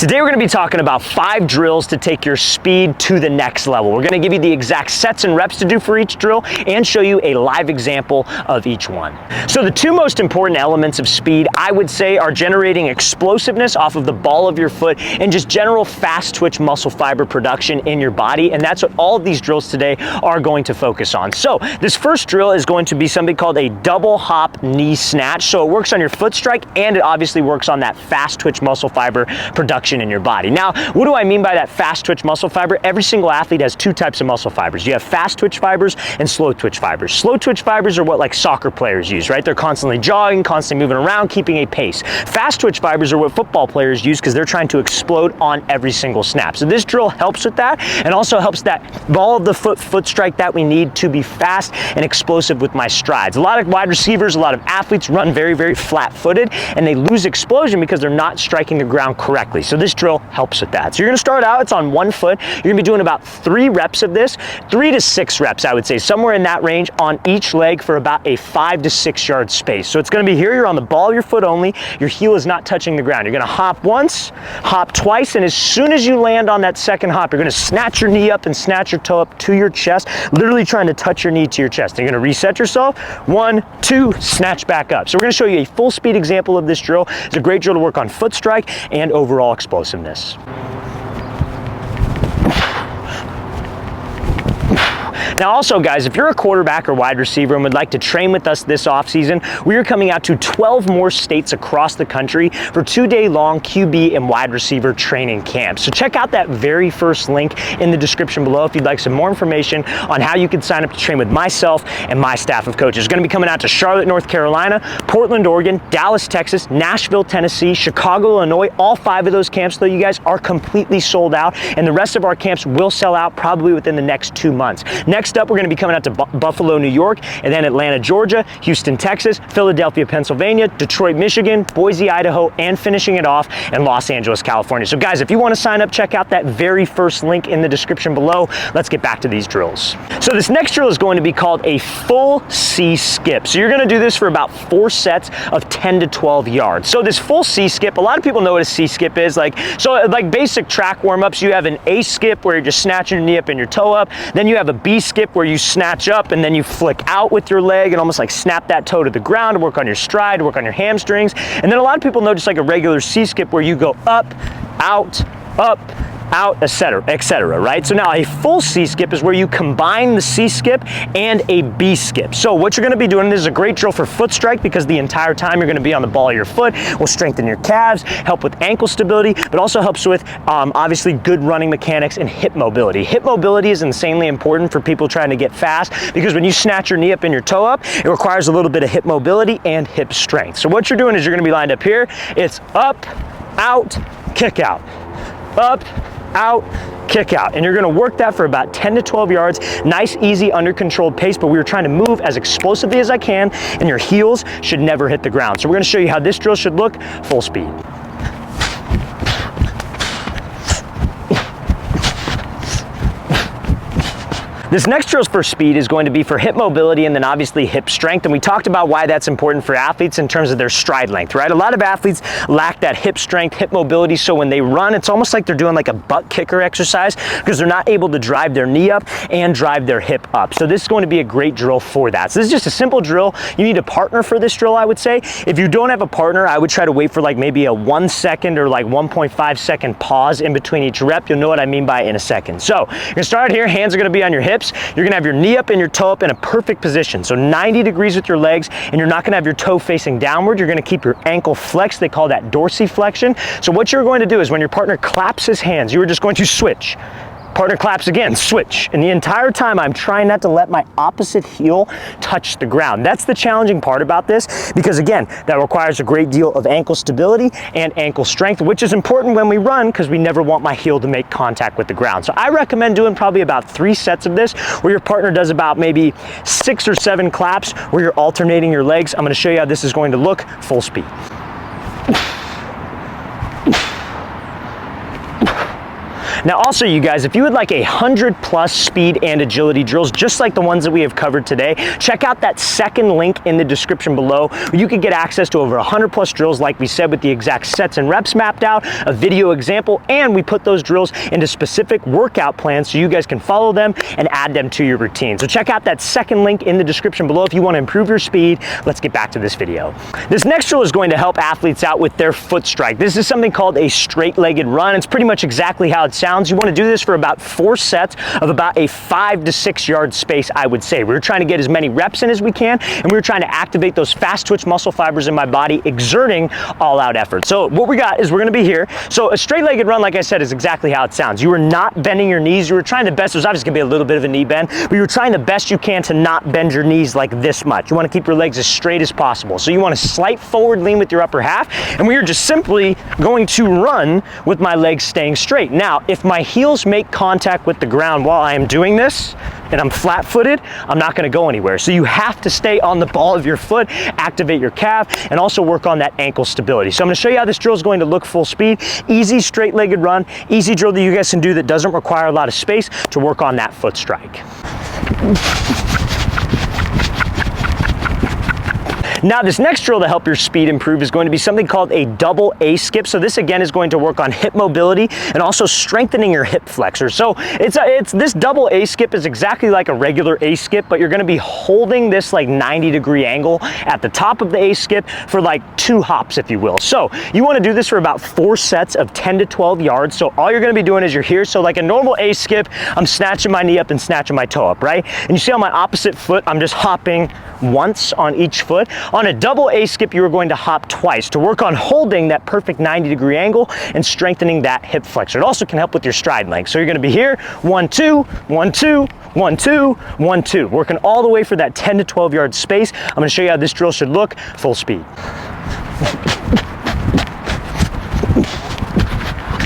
Today we're going to be talking about 5 drills to take your speed to the next level. We're going to give you the exact sets and reps to do for each drill and show you a live example of each one. So the 2 most important elements of speed, I would say, are generating explosiveness off of the ball of your foot and just general fast twitch muscle fiber production in your body, and that's what all of these drills today are going to focus on. So this first drill is going to be something called a double hop knee snatch. So it works on your foot strike and it obviously works on that fast twitch muscle fiber production in your body. Now, what do I mean by that fast twitch muscle fiber? Every single athlete has 2 types of muscle fibers. You have fast twitch fibers and slow twitch fibers. Slow twitch fibers are what like soccer players use, right? They're constantly jogging, constantly moving around, keeping a pace. Fast twitch fibers are what football players use because they're trying to explode on every single snap. So this drill helps with that and also helps that ball of the foot strike that we need to be fast and explosive with my strides. A lot of wide receivers, a lot of athletes run very, very flat-footed and they lose explosion because they're not striking the ground correctly. So this drill helps with that. So you're gonna start out, it's on 1 foot. You're gonna be doing about 3 reps of this, 3 to 6 reps, I would say, somewhere in that range on each leg for about a 5 to 6 yard space. So it's gonna be here, you're on the ball of your foot only, your heel is not touching the ground. You're gonna hop once, hop twice, and as soon as you land on that second hop, you're gonna snatch your knee up and snatch your toe up to your chest, literally trying to touch your knee to your chest. And you're gonna reset yourself, 1, 2, snatch back up. So we're gonna show you a full speed example of this drill. It's a great drill to work on foot strike and overall explosiveness. Now also guys, if you're a quarterback or wide receiver and would like to train with us this offseason, we are coming out to 12 more states across the country for 2-day-long QB and wide receiver training camps. So check out that very first link in the description below if you'd like some more information on how you can sign up to train with myself and my staff of coaches. We're going to be coming out to Charlotte, North Carolina, Portland, Oregon, Dallas, Texas, Nashville, Tennessee, Chicago, Illinois. All 5 of those camps, though, you guys, are completely sold out, and the rest of our camps will sell out probably within the next 2 months. Next up, we're going to be coming out to Buffalo, New York, and then Atlanta, Georgia, Houston, Texas, Philadelphia, Pennsylvania, Detroit, Michigan, Boise, Idaho, and finishing it off in Los Angeles, California. So guys, if you want to sign up, check out that very first link in the description below. Let's get back to these drills. So this next drill is going to be called a full C skip. So you're going to do this for about 4 sets of 10 to 12 yards. So this full C skip, a lot of people know what a C skip is. Like basic track warm-ups, you have an A skip where you're just snatching your knee up and your toe up. Then you have a B skip where you snatch up and then you flick out with your leg and almost like snap that toe to the ground to work on your stride, to work on your hamstrings. And then a lot of people know just like a regular C skip where you go up, out, etc., right? So now a full C skip is where you combine the C skip and a B skip. So what you're gonna be doing, this is a great drill for foot strike because the entire time you're gonna be on the ball of your foot, will strengthen your calves, help with ankle stability, but also helps with obviously good running mechanics and hip mobility. Hip mobility is insanely important for people trying to get fast because when you snatch your knee up and your toe up, it requires a little bit of hip mobility and hip strength. So what you're doing is you're gonna be lined up here, it's up, out, kick out, up, out, kick out, and you're going to work that for about 10 to 12 yards. Nice, easy, under controlled pace, but we were trying to move as explosively as I can, and your heels should never hit the ground. So we're going to show you how this drill should look full speed. This next drill for speed is going to be for hip mobility and then obviously hip strength, and we talked about why that's important for athletes in terms of their stride length, right? A lot of athletes lack that hip strength, hip mobility, so when they run, it's almost like they're doing like a butt kicker exercise because they're not able to drive their knee up and drive their hip up. So this is going to be a great drill for that. So this is just a simple drill. You need a partner for this drill, I would say. If you don't have a partner, I would try to wait for like maybe a 1 second or like 1.5 second pause in between each rep. You'll know what I mean by in a second. So you're gonna start here, hands are gonna be on your hips. You're gonna have your knee up and your toe up in a perfect position. So 90 degrees with your legs, and you're not gonna have your toe facing downward. You're gonna keep your ankle flexed. They call that dorsiflexion. So what you're going to do is when your partner claps his hands, you are just going to switch. Partner claps again, switch. And the entire time I'm trying not to let my opposite heel touch the ground. That's the challenging part about this because again, that requires a great deal of ankle stability and ankle strength, which is important when we run because we never want my heel to make contact with the ground. So I recommend doing probably about 3 sets of this where your partner does about maybe 6 or 7 claps where you're alternating your legs. I'm gonna show you how this is going to look full speed. Now also, you guys, if you would like 100+ speed and agility drills, just like the ones that we have covered today, check out that second link in the description below, where you can get access to over 100+ drills, like we said, with the exact sets and reps mapped out, a video example, and we put those drills into specific workout plans so you guys can follow them and add them to your routine. So check out that second link in the description below if you want to improve your speed. Let's get back to this video. This next drill is going to help athletes out with their foot strike. This is something called a straight-legged run. It's pretty much exactly how it sounds. You want to do this for about 4 sets of about a 5 to 6 yard space, I would say. We're trying to get as many reps in as we can, and we're trying to activate those fast twitch muscle fibers in my body, exerting all-out effort. So what we got is we're going to be here. So a straight-legged run, like I said, is exactly how it sounds. You are not bending your knees. You were trying the best. There's obviously going to be a little bit of a knee bend, but you're trying the best you can to not bend your knees like this much. You want to keep your legs as straight as possible. So you want a slight forward lean with your upper half, and we are just simply going to run with my legs staying straight. Now, if my heels make contact with the ground while I am doing this, and I'm flat-footed, I'm not gonna go anywhere. So you have to stay on the ball of your foot, activate your calf, and also work on that ankle stability. So I'm gonna show you how this drill is going to look full speed. Easy straight-legged run, easy drill that you guys can do that doesn't require a lot of space to work on that foot strike. Now, this next drill to help your speed improve is going to be something called a double A skip. So this again is going to work on hip mobility and also strengthening your hip flexors. So it's this double A skip is exactly like a regular A skip, but you're going to be holding this like 90-degree angle at the top of the A skip for like 2 hops, if you will. So you want to do this for about 4 sets of 10 to 12 yards. So all you're going to be doing is you're here. So like a normal A skip, I'm snatching my knee up and snatching my toe up, right? And you see on my opposite foot, I'm just hopping once on each foot. On a double A skip, you are going to hop twice to work on holding that perfect 90-degree angle and strengthening that hip flexor. It also can help with your stride length. So you're going to be here, 1, 2, 1, 2, 1, 2, 1, 2, working all the way for that 10 to 12 yard space. I'm going to show you how this drill should look full speed.